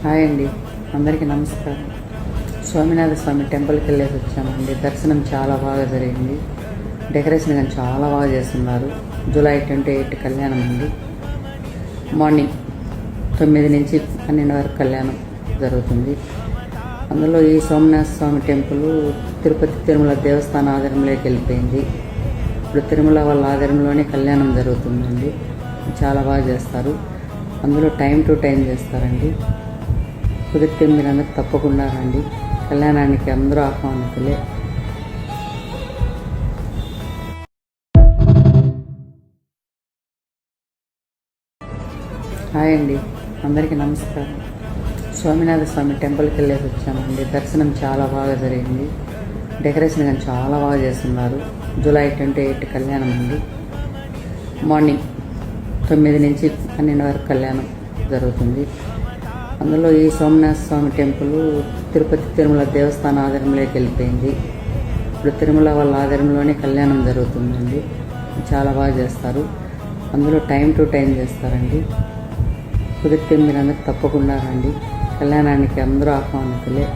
Hi అండి, అందరికీ నమస్కారం. స్వామినాథ స్వామి టెంపుల్కి వెళ్ళేసి వచ్చామండి. దర్శనం చాలా బాగా జరిగింది. డెకరేషన్ కానీ చాలా బాగా చేస్తున్నారు. జూలై 28 కళ్యాణం అండి. మార్నింగ్ 9 నుంచి 12 వరకు కళ్యాణం జరుగుతుంది. అందులో ఈ సోమనాథ స్వామి టెంపుల్ తిరుపతి తిరుమల దేవస్థాన ఆధ్వర్యంలోకి వెళ్ళిపోయింది. ఇప్పుడు తిరుమల వాళ్ళ ఆధ్వర్యంలోనే కళ్యాణం జరుగుతుందండి. చాలా బాగా చేస్తారు. అందులో టైం టు టైం చేస్తారండి. కుదిరితే మీరు అందరూ తప్పకుండా రండి. కళ్యాణానికి అందరూ ఆహ్వానితులే. హాయ్ అండి, అందరికీ నమస్కారం. స్వామినాథ స్వామి టెంపుల్కి వెళ్ళేసి వచ్చామండి. దర్శనం చాలా బాగా జరిగింది. డెకరేషన్ కానీ చాలా బాగా చేస్తున్నారు. జూలై 28 కళ్యాణం అండి. మార్నింగ్ 9 నుంచి 12 వరకు కళ్యాణం జరుగుతుంది. అందులో ఈ సోమనాథ స్వామి టెంపుల్ తిరుపతి తిరుమల దేవస్థాన ఆధ్వర్యంలోకి వెళ్ళిపోయింది. ఇప్పుడు తిరుమల వాళ్ళ ఆధ్వర్యంలోనే కళ్యాణం జరుగుతుందండి. చాలా బాగా చేస్తారు. అందులో టైం టు టైం చేస్తారండి. కుదిరితే మీరు అందరూ తప్పకుండా రండి. కళ్యాణానికి అందరూ ఆహ్వానితులే.